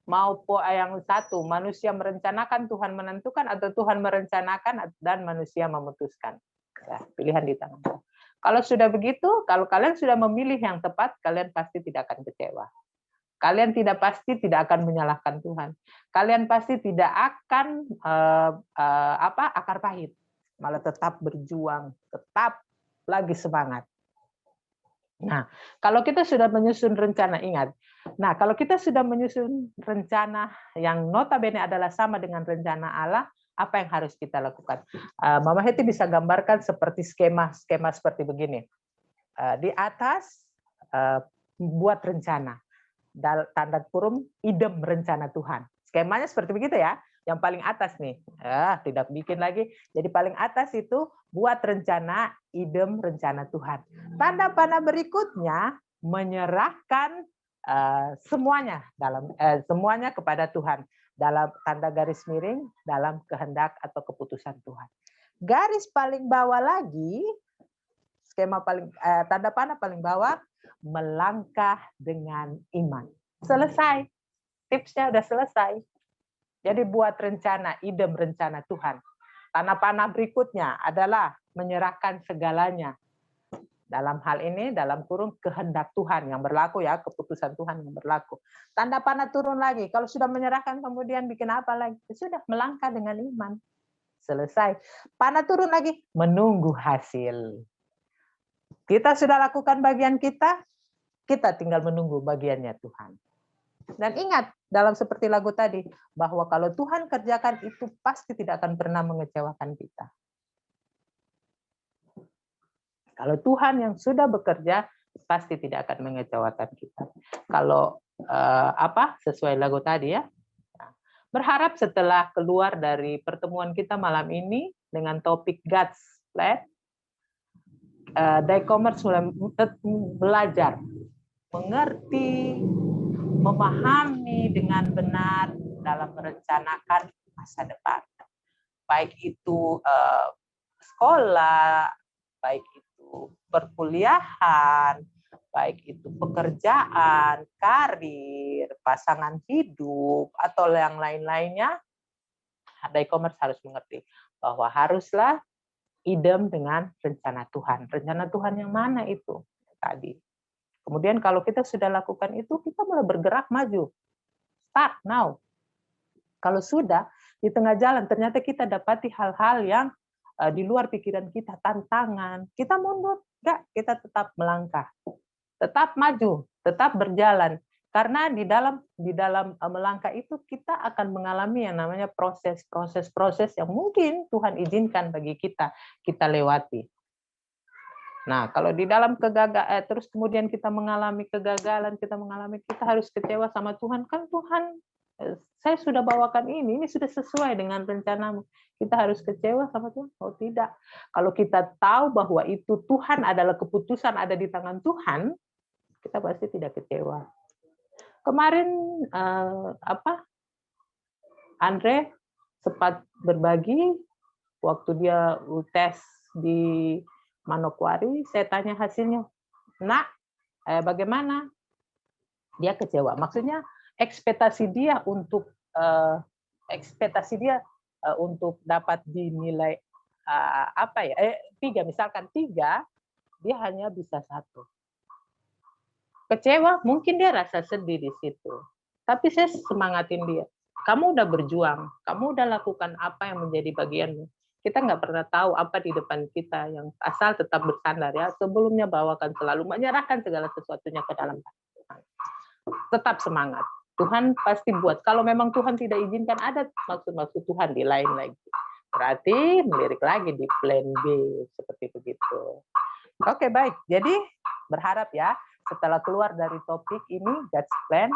Mau yang satu, manusia merencanakan, Tuhan menentukan, atau Tuhan merencanakan dan manusia memutuskan. Ya, pilihan di tangan. Kalau sudah begitu, kalau kalian sudah memilih yang tepat, kalian pasti tidak akan kecewa. Kalian pasti tidak akan menyalahkan Tuhan. Kalian pasti tidak akan akar pahit, malah tetap berjuang, tetap lagi semangat. Nah, kalau kita sudah menyusun rencana, ingat. Nah, kalau kita sudah menyusun rencana yang notabene adalah sama dengan rencana Allah, apa yang harus kita lakukan? Mama Heti bisa gambarkan seperti skema seperti begini. Di atas buat rencana, tanda kurung idem rencana Tuhan. Skemanya seperti begitu ya. Yang paling atas nih, tidak bikin lagi. Jadi paling atas itu buat rencana idem rencana Tuhan. Tanda panah berikutnya menyerahkan semuanya semuanya kepada Tuhan. Dalam tanda garis miring, dalam kehendak atau keputusan Tuhan. Garis paling bawah lagi, tanda panah paling bawah, melangkah dengan iman. Selesai. Tipsnya udah selesai. Jadi buat rencana, idem rencana Tuhan. Tanda panah berikutnya adalah menyerahkan segalanya. Dalam hal ini, dalam kurung kehendak Tuhan yang berlaku ya, keputusan Tuhan yang berlaku. Tanda panah turun lagi. Kalau sudah menyerahkan kemudian bikin apa lagi? Sudah melangkah dengan iman. Selesai. Panah turun lagi, menunggu hasil. Kita sudah lakukan bagian kita tinggal menunggu bagiannya Tuhan. Dan ingat, dalam seperti lagu tadi, bahwa kalau Tuhan kerjakan itu pasti tidak akan pernah mengecewakan kita. Kalau Tuhan yang sudah bekerja, pasti tidak akan mengecewakan kita. Kalau sesuai lagu tadi ya. Berharap setelah keluar dari pertemuan kita malam ini dengan topik God's Plan, Daycommerce mulai belajar, mengerti, memahami dengan benar dalam merencanakan masa depan. Baik itu sekolah, baik itu perkuliahan, baik itu pekerjaan, karir, pasangan hidup, atau yang lain-lainnya, Daycommerce harus mengerti bahwa haruslah idem dengan rencana Tuhan. Rencana Tuhan yang mana itu? Tadi. Kemudian kalau kita sudah lakukan itu, kita mulai bergerak maju. Start now. Kalau sudah, di tengah jalan ternyata kita dapati hal-hal yang di luar pikiran kita, tantangan, kita mundur, enggak, kita tetap melangkah, tetap maju, tetap berjalan. Karena di dalam melangkah itu kita akan mengalami yang namanya proses yang mungkin Tuhan izinkan bagi kita lewati. Nah, kalau di dalam kegagalan, terus kemudian kita mengalami kegagalan, kita harus kecewa sama Tuhan, kan Tuhan, saya sudah bawakan ini sudah sesuai dengan rencanamu. Kita harus kecewa sama Tuhan? Oh tidak. Kalau kita tahu bahwa itu Tuhan adalah keputusan ada di tangan Tuhan, kita pasti tidak kecewa. Kemarin Andre sempat berbagi waktu dia tes di Manokwari, saya tanya hasilnya, Nak, bagaimana? Dia kecewa. Maksudnya ekspektasi dia untuk dapat dinilai 3, misalkan 3, dia hanya bisa 1. Kecewa, mungkin dia rasa sedih di situ. Tapi saya semangatin dia. Kamu udah berjuang, kamu udah lakukan apa yang menjadi bagianmu. Kita nggak pernah tahu apa di depan kita, yang asal tetap bersandar ya. Sebelumnya bawakan selalu menyerahkan segala sesuatunya ke dalam Tuhan. Tetap semangat. Tuhan pasti buat. Kalau memang Tuhan tidak izinkan, ada maksud-maksud Tuhan di lain lagi. Berarti melirik lagi di plan B seperti begitu. Oke, baik. Jadi berharap ya setelah keluar dari topik ini God's plan,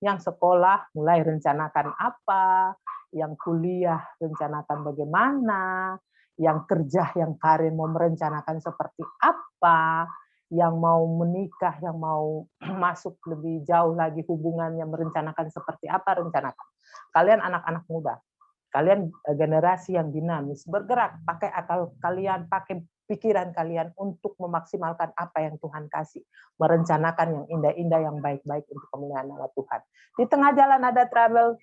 yang sekolah mulai rencanakan apa, yang kuliah rencanakan bagaimana, yang kerja, yang karir mau merencanakan seperti apa, yang mau menikah, yang mau masuk lebih jauh lagi hubungannya merencanakan seperti apa, rencanakan. Kalian anak-anak muda, kalian generasi yang dinamis, bergerak, pakai akal kalian, pakai pikiran kalian untuk memaksimalkan apa yang Tuhan kasih. Merencanakan yang indah-indah, yang baik-baik untuk kemuliaan nama Tuhan. Di tengah jalan ada trouble,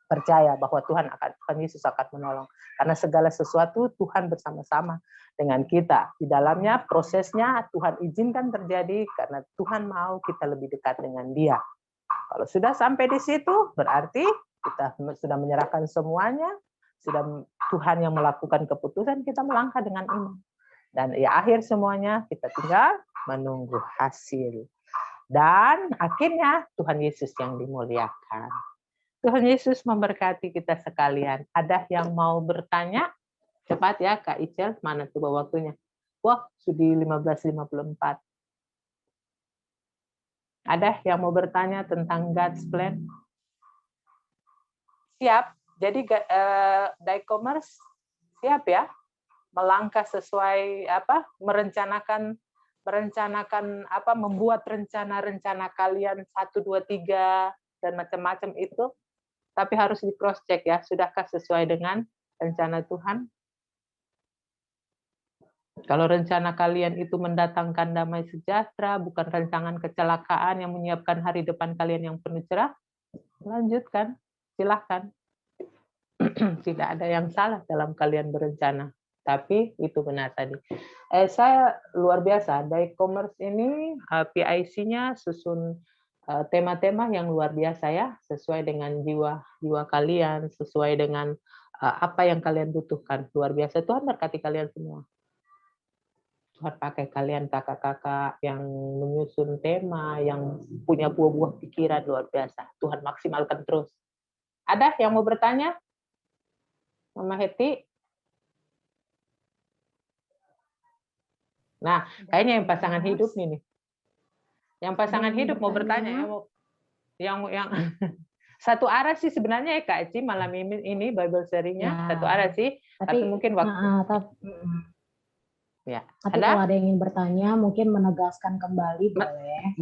percaya bahwa Tuhan Yesus akan menolong. Karena segala sesuatu Tuhan bersama-sama dengan kita. Di dalamnya prosesnya Tuhan izinkan terjadi karena Tuhan mau kita lebih dekat dengan Dia. Kalau sudah sampai di situ, berarti kita sudah menyerahkan semuanya, sudah Tuhan yang melakukan keputusan, kita melangkah dengan iman. Dan ya akhir semuanya kita tinggal menunggu hasil. Dan akhirnya Tuhan Yesus yang dimuliakan. Tuhan Yesus memberkati kita sekalian. Ada yang mau bertanya? Cepat ya Kak Icel, mana coba waktunya? Wah, sudah 15.54. Ada yang mau bertanya tentang God's plan? Siap. Jadi e-commerce siap ya, melangkah sesuai apa, merencanakan apa, membuat rencana-rencana kalian 1, 2, 3 dan macam-macam itu, tapi harus di cross check ya, sudahkah sesuai dengan rencana Tuhan? Kalau rencana kalian itu mendatangkan damai sejahtera, bukan rancangan kecelakaan yang menyiapkan hari depan kalian yang penuh cerah, lanjutkan, silahkan. Tidak ada yang salah dalam kalian berencana, tapi itu benar tadi. Saya luar biasa, di e-commerce ini PIC-nya susun tema-tema yang luar biasa ya, sesuai dengan jiwa kalian, sesuai dengan apa yang kalian butuhkan. Luar biasa. Tuhan berkati kalian semua. Tuhan pakai kalian kakak-kakak yang menyusun tema, yang punya buah-buah pikiran luar biasa. Tuhan maksimalkan terus. Ada yang mau bertanya? Mama Heti? Nah, kayaknya yang pasangan hidup nih. Yang pasangan hidup mau bertanya, yang satu arah sih sebenarnya ya Kak Eci, malam ini Bible sharing-nya satu arah sih, tapi mungkin waktu. Ya.
Tapi kalau ada yang ingin bertanya, mungkin menegaskan kembali boleh.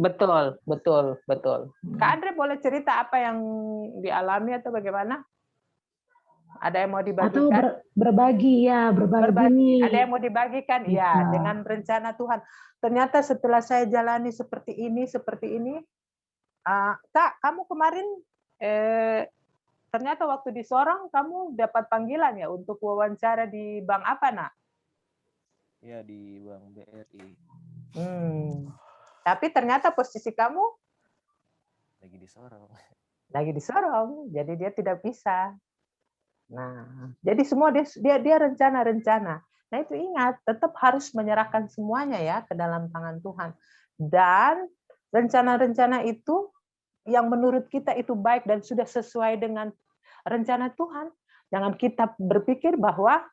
Betul.
Kak Andre boleh cerita apa yang dialami atau bagaimana? Ada yang mau dibagikan?
Atau berbagi nih.
Ada yang mau dibagikan? Ya, dengan rencana Tuhan. Ternyata setelah saya jalani seperti ini. Kak, kamu kemarin ternyata waktu di Sorong kamu dapat panggilan ya untuk wawancara di bank apa, Nak?
Ya, di Bank BRI.
Tapi ternyata posisi kamu
lagi di Sorong.
Jadi dia tidak bisa. Nah, jadi semua dia rencana. Nah, itu ingat, tetap harus menyerahkan semuanya ya ke dalam tangan Tuhan. Dan rencana-rencana itu yang menurut kita itu baik dan sudah sesuai dengan rencana Tuhan. Jangan kita berpikir bahwa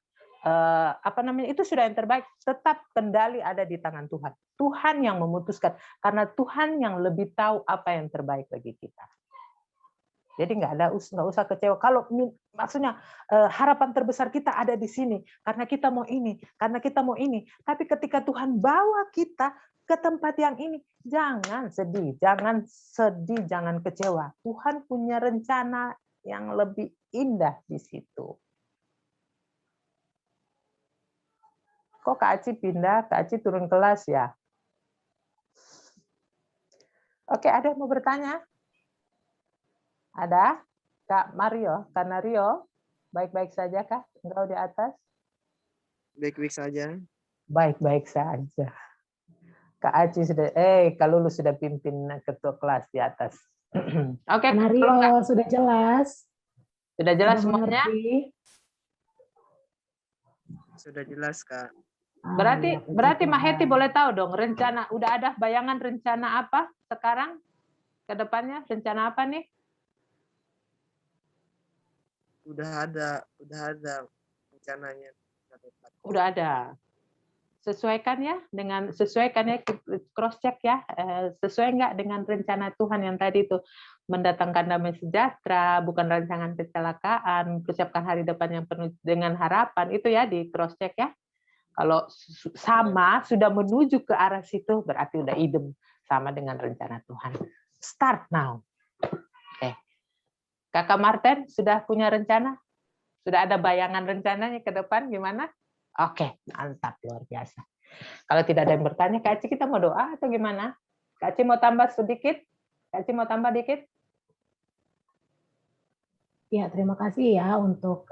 itu sudah yang terbaik. Tetap kendali ada di tangan Tuhan. Tuhan yang memutuskan, karena Tuhan yang lebih tahu apa yang terbaik bagi kita. Jadi nggak usah kecewa. Kalau maksudnya harapan terbesar kita ada di sini karena kita mau ini, Tapi ketika Tuhan bawa kita ke tempat yang ini, jangan sedih, jangan kecewa. Tuhan punya rencana yang lebih indah di situ. Kok Kak Aci pindah? Kak Aci turun kelas ya? Oke, ada yang mau bertanya? Ada? Kak Nario, baik-baik saja Kak? Engkau di atas?
Baik-baik saja.
Baik-baik saja. Kak Aci sudah, kalau lu sudah pimpin ketua kelas di atas. Oke,
Nario sudah jelas.
Sudah jelas semuanya?
Sudah jelas, Kak.
Berarti
Ya, puji
berarti Mbak Heti
Tuhan.
boleh tahu dong rencana, udah ada bayangan rencana apa sekarang ke depannya, rencana apa nih?
Udah ada rencananya.
Udah ada. Sesuaikan ya cross check ya, sesuai nggak dengan rencana Tuhan yang tadi itu mendatangkan damai sejahtera, bukan rancangan kecelakaan, persiapkan hari depan yang penuh dengan harapan, itu ya di cross check ya. Kalau sama sudah menuju ke arah situ berarti udah idem sama dengan rencana Tuhan. Start now. Oke. Kakak Martin sudah punya rencana? Sudah ada bayangan rencananya ke depan gimana? Oke, mantap, luar biasa. Kalau tidak ada yang bertanya, Kak Aci kita mau doa atau gimana? Kak Aci mau tambah sedikit? Kak Aci mau tambah dikit?
Ya, terima kasih ya untuk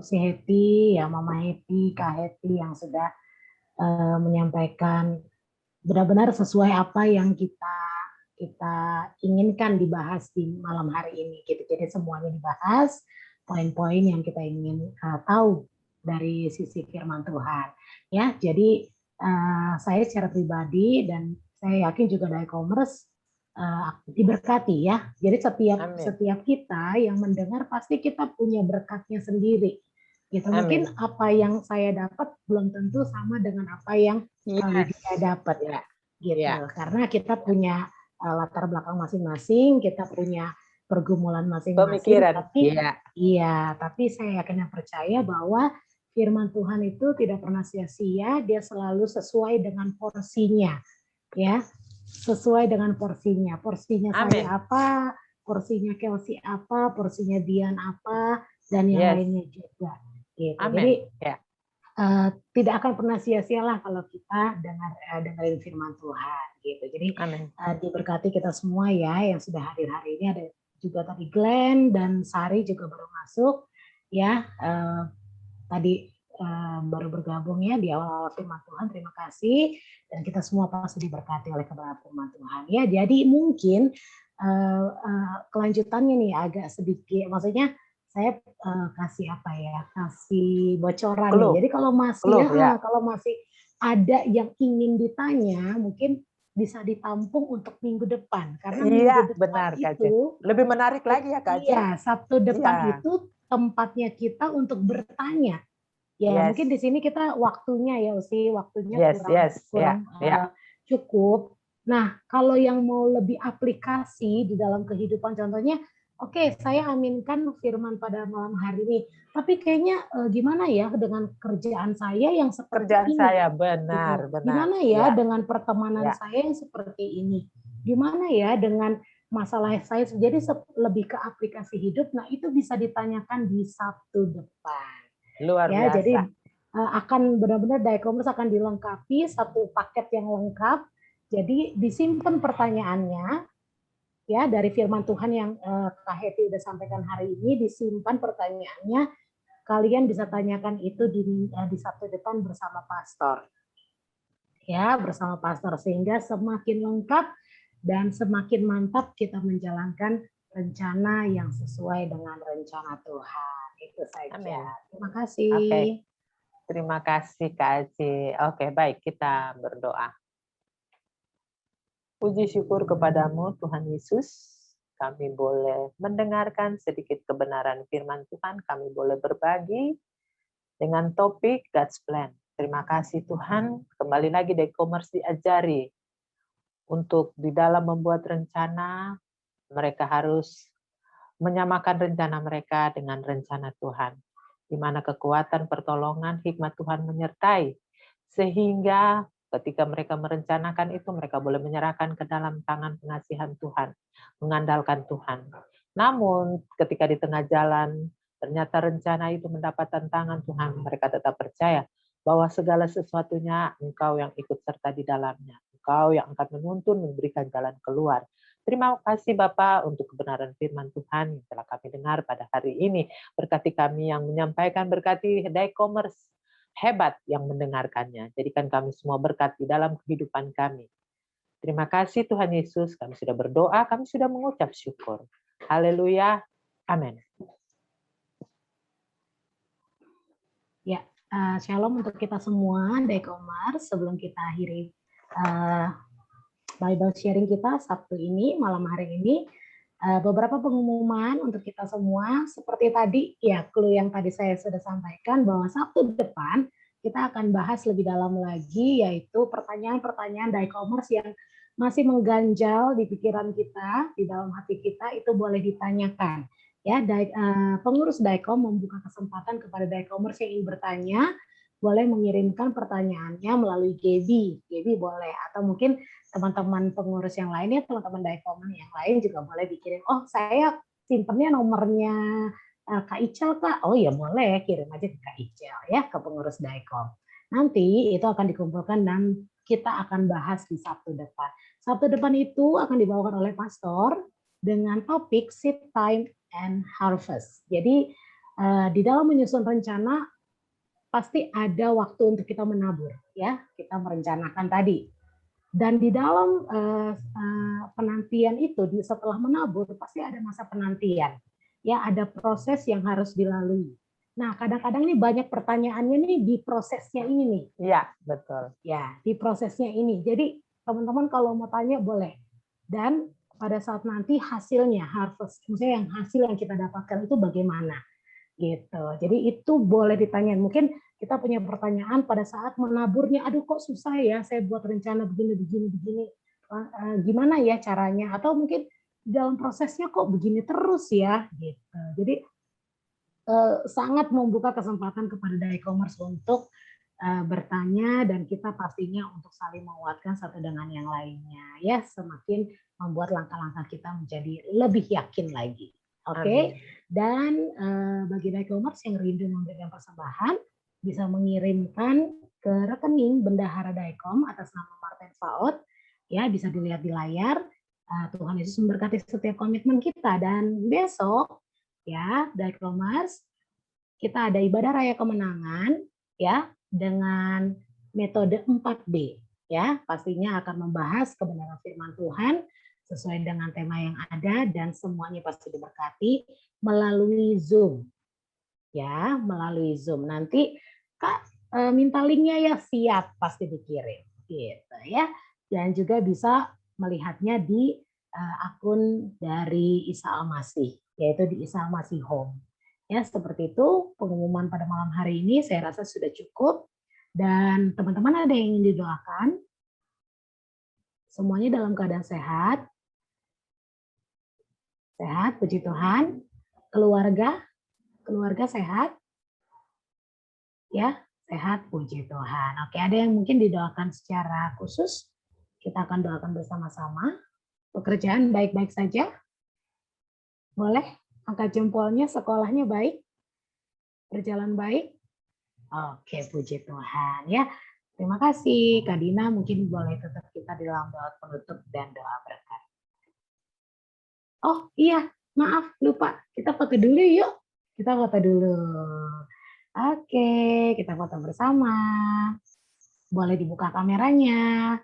si Heti, ya Mama Heti, Kak Heti yang sudah menyampaikan benar-benar sesuai apa yang kita inginkan dibahas di malam hari ini. Gitu. Jadi semuanya dibahas, poin-poin yang kita ingin tahu dari sisi firman Tuhan. Ya, jadi saya secara pribadi dan saya yakin juga dari e-commerce diberkati ya. Jadi setiap kita yang mendengar pasti kita punya berkatnya sendiri. Gitu. Mungkin apa yang saya dapat belum tentu sama dengan apa yang dia dapat ya. Gitu. Karena kita punya latar belakang masing-masing, kita punya pergumulan masing-masing. Tapi saya yakin dan percaya bahwa firman Tuhan itu tidak pernah sia-sia, dia selalu sesuai dengan porsinya. Ya, sesuai dengan porsinya. Porsinya saya apa, porsinya Kelsey apa, porsinya Dian apa, dan yang lainnya juga. Gitu. Jadi tidak akan pernah sia-sialah kalau kita dengerin firman Tuhan. Gitu. Jadi diberkati kita semua ya yang sudah hadir hari ini. Ada juga tadi Glenn dan Sari juga baru masuk ya. Tadi baru bergabung ya di awal-awal firman Tuhan. Terima kasih dan kita semua pasti diberkati oleh kebenaran firman Tuhan ya. Jadi mungkin kelanjutannya nih agak sedikit, maksudnya saya kasih bocoran nih. Jadi kalau masih ada yang ingin ditanya mungkin bisa ditampung untuk minggu depan karena minggu depan itu
lebih menarik lagi ya Kak.
Iya, Sabtu depan itu tempatnya kita untuk bertanya. Ya mungkin di sini kita waktunya kurang cukup. Nah kalau yang mau lebih aplikasi di dalam kehidupan, contohnya, oke, saya aminkan firman pada malam hari ini, tapi kayaknya gimana ya dengan kerjaan saya yang seperti ini?
Saya benar.
Gimana ya dengan pertemanan saya yang seperti ini? Gimana ya dengan masalah saya? Jadi lebih ke aplikasi hidup. Nah itu bisa ditanyakan di Sabtu depan.
Luar biasa.
Jadi akan benar-benar e-commerce akan dilengkapi satu paket yang lengkap. Jadi disimpan pertanyaannya. Ya, dari firman Tuhan yang Kak Heti udah sampaikan hari ini, disimpan pertanyaannya, kalian bisa tanyakan itu di Sabtu depan bersama pastor. Ya, bersama pastor, sehingga semakin lengkap dan semakin mantap kita menjalankan rencana yang sesuai dengan rencana Tuhan. Itu saja. Terima kasih.
Terima kasih Kak Aci. Oke, baik, kita berdoa. Puji syukur kepadamu Tuhan Yesus, kami boleh mendengarkan sedikit kebenaran firman Tuhan, kami boleh berbagi dengan topik God's Plan. Terima kasih Tuhan, kembali lagi e-commerce diajari untuk di dalam membuat rencana, mereka harus menyamakan rencana mereka dengan rencana Tuhan, di mana kekuatan, pertolongan, hikmat Tuhan menyertai, sehingga ketika mereka merencanakan itu, mereka boleh menyerahkan ke dalam tangan pengasihan Tuhan, mengandalkan Tuhan. Namun, ketika di tengah jalan, ternyata rencana itu mendapat tantangan Tuhan, mereka tetap percaya bahwa segala sesuatunya Engkau yang ikut serta di dalamnya. Engkau yang akan menuntun, memberikan jalan keluar. Terima kasih Bapak untuk kebenaran firman Tuhan yang telah kami dengar pada hari ini. Berkati kami yang menyampaikan, berkati e-commerce hebat yang mendengarkannya. Jadikan kami semua berkat di dalam kehidupan kami. Terima kasih Tuhan Yesus, kami sudah berdoa, kami sudah mengucap syukur. Haleluya. Amin.
Ya, shalom untuk kita semua, Daikomers. Sebelum kita akhiri Bible sharing kita Sabtu ini, malam hari ini, beberapa pengumuman untuk kita semua. Seperti tadi, ya, clue yang tadi saya sudah sampaikan bahwa Sabtu depan kita akan bahas lebih dalam lagi, yaitu pertanyaan-pertanyaan Daikomers yang masih mengganjal di pikiran kita, di dalam hati kita, itu boleh ditanyakan. Ya, pengurus Daikom membuka kesempatan kepada Daikomers yang ingin bertanya, boleh mengirimkan pertanyaannya melalui Gebi boleh, atau mungkin teman-teman pengurus yang lainnya, teman-teman Daikom yang lain juga boleh dikirim. Oh, saya simpennya nomornya Kak Icel, Kak. Oh ya, boleh kirim aja ke Kak Icel ya, ke pengurus Daikom. Nanti itu akan dikumpulkan dan kita akan bahas di Sabtu depan. Sabtu depan itu akan dibawakan oleh pastor dengan topik seed time and harvest. Jadi di dalam menyusun rencana pasti ada waktu untuk kita menabur, ya. Kita merencanakan tadi. Dan di dalam penantian itu, setelah menabur pasti ada masa penantian, ya. Ada proses yang harus dilalui. Nah, kadang-kadang nih banyak pertanyaannya nih di prosesnya ini nih.
Iya, betul.
Ya, di prosesnya ini. Jadi teman-teman kalau mau tanya boleh. Dan pada saat nanti hasilnya, harvest, maksudnya yang hasil yang kita dapatkan itu bagaimana, gitu. Jadi itu boleh ditanyain. Mungkin kita punya pertanyaan pada saat menaburnya, aduh kok susah ya, saya buat rencana begini, gimana ya caranya? Atau mungkin di dalam prosesnya kok begini terus ya, gitu. Jadi sangat membuka kesempatan kepada Daikomers untuk bertanya, dan kita pastinya untuk saling menguatkan satu dengan yang lainnya, ya, semakin membuat langkah-langkah kita menjadi lebih yakin lagi. Oke. Dan bagi Daikomers yang rindu memberikan persembahan, bisa mengirimkan ke rekening Bendahara Daikom atas nama Martin Faot, ya, bisa dilihat di layar. Tuhan Yesus memberkati setiap komitmen kita. Dan besok, ya, Daikomers, kita ada ibadah raya kemenangan, ya, dengan metode 4B, ya, pastinya akan membahas kebenaran firman Tuhan sesuai dengan tema yang ada, dan semuanya pasti diberkati melalui Zoom, ya, melalui Zoom. Nanti Kak minta linknya ya, siap, pasti dikirim, gitu ya. Dan juga bisa melihatnya di akun dari Isa Al-Masih, yaitu di Isa Al-Masih Home. Ya, seperti itu pengumuman pada malam hari ini, saya rasa sudah cukup. Dan teman-teman ada yang ingin didoakan? Semuanya dalam keadaan sehat? Sehat, puji Tuhan. Keluarga sehat? Ya, sehat, puji Tuhan. Oke, ada yang mungkin didoakan secara khusus? Kita akan doakan bersama-sama. Pekerjaan baik-baik saja? Boleh? Angkat jempolnya, sekolahnya baik? Berjalan baik? Oke, puji Tuhan ya. Terima kasih. Kak Dina mungkin boleh tutup kita di dalam doa penutup dan doa berkat. Oh iya, maaf lupa. Kita foto dulu yuk. Kita foto dulu. Oke, kita foto bersama. Boleh dibuka kameranya.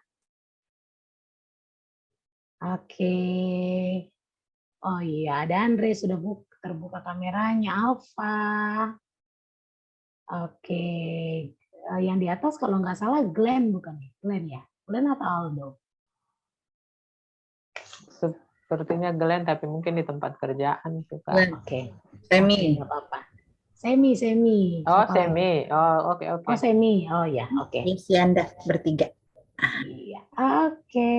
Oke. Oh iya, ada Andre sudah terbuka kameranya. Alfa. Oke, yang di atas kalau nggak salah Glenn, bukan Glenn ya? Glenn atau Aldo?
Sepertinya Glenn, tapi mungkin di tempat kerjaan suka.
Oke.
Semi.
Nggak apa-apa. Semi.
Oh, Semi. Oh, oke.
Oh, Semi. Oh ya, oke.
Isi Anda bertiga.
Iya, oke.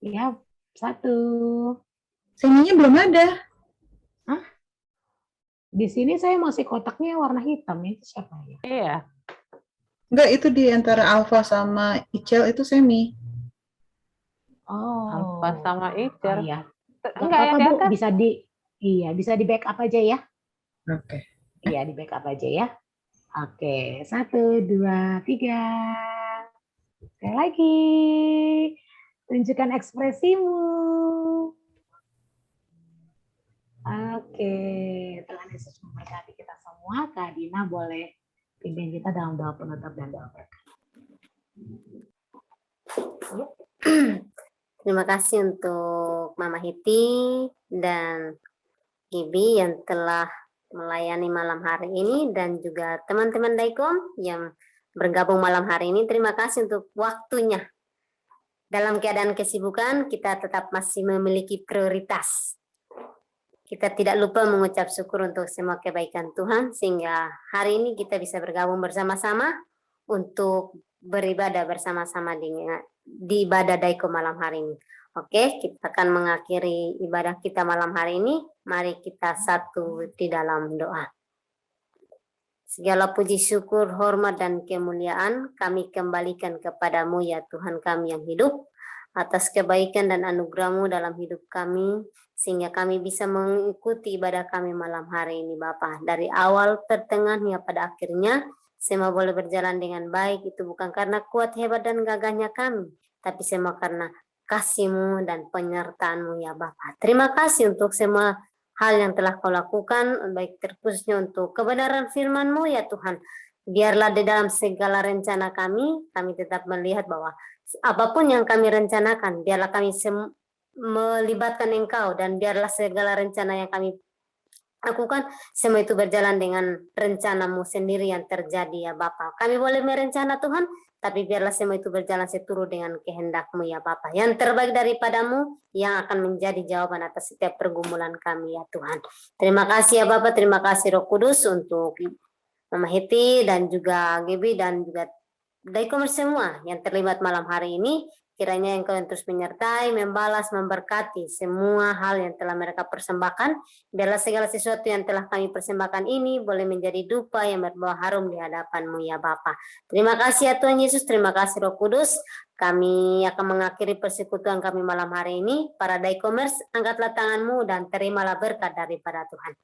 Ya, 1.
Seminya belum ada.
Hah? Di sini saya masih kotaknya warna hitam, itu siapa ya?
Iya.
Enggak, itu di antara Alfa sama Icel itu Semi.
Oh.
Alfa sama Icel.
Oh, iya.
Enggak, yang di atas.
Bisa di backup aja ya.
Oke.
Iya, di backup aja ya. Oke, 1, 2, 3. Sekali lagi. Tunjukkan ekspresimu. Oke, Tuhan Yesus memberkati kita semua. Kak Dina boleh pimpin kita dalam doa penutup dan doa berkat.
Terima kasih untuk Mama Hiti dan Ibi yang telah melayani malam hari ini, dan juga teman-teman Daikom yang bergabung malam hari ini. Terima kasih untuk waktunya. Dalam keadaan kesibukan, kita tetap masih memiliki prioritas. Kita tidak lupa mengucap syukur untuk semua kebaikan Tuhan, sehingga hari ini kita bisa bergabung bersama-sama untuk beribadah bersama-sama di ibadah Daiko malam hari ini. Oke, kita akan mengakhiri ibadah kita malam hari ini. Mari kita satu di dalam doa. Segala puji syukur, hormat, dan kemuliaan kami kembalikan kepadamu ya Tuhan kami yang hidup, atas kebaikan dan anugerah-Mu dalam hidup kami, sehingga kami bisa mengikuti ibadah kami malam hari ini Bapa. Dari awal, pertengahan, hingga pada akhirnya, semua boleh berjalan dengan baik. Itu bukan karena kuat, hebat, dan gagahnya kami, tapi semua karena kasih-Mu dan penyertaan-Mu ya Bapa. Terima kasih untuk semua hal yang telah Kau lakukan, baik terkhususnya untuk kebenaran firman-Mu ya Tuhan. Biarlah di dalam segala rencana kami tetap melihat bahwa apapun yang kami rencanakan, biarlah kami melibatkan Engkau, dan biarlah segala rencana yang kami lakukan, semua itu berjalan dengan rencana-Mu sendiri yang terjadi ya Bapa. Kami boleh merencana Tuhan, tapi biarlah semua itu berjalan seturut dengan kehendak-Mu ya Bapa. Yang terbaik daripada-Mu yang akan menjadi jawaban atas setiap pergumulan kami ya Tuhan. Terima kasih ya Bapa, terima kasih Roh Kudus untuk Mama Heti dan juga Gibi dan juga Daikom semua yang terlibat malam hari ini. Kiranya Engkau yang terus menyertai, membalas, memberkati semua hal yang telah mereka persembahkan. Biarlah segala sesuatu yang telah kami persembahkan ini boleh menjadi dupa yang berbuah harum di hadapan-Mu ya Bapa. Terima kasih ya Tuhan Yesus, terima kasih Roh Kudus. Kami akan mengakhiri persekutuan kami malam hari ini. Para Daikomers, angkatlah tangan-Mu dan terimalah berkat daripada Tuhan.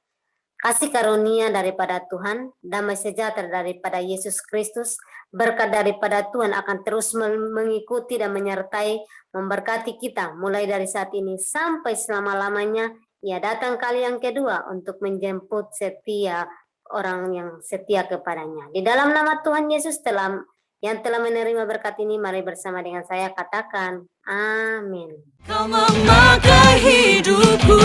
Kasih karunia daripada Tuhan, damai sejahtera daripada Yesus Kristus, berkat daripada Tuhan akan terus mengikuti dan menyertai, memberkati kita mulai dari saat ini sampai selama-lamanya. Ia datang kali yang kedua untuk menjemput setia orang yang setia kepadanya. Di dalam nama Tuhan Yesus yang telah menerima berkat ini, mari bersama dengan saya katakan, amin.
Kau memakai hidupku.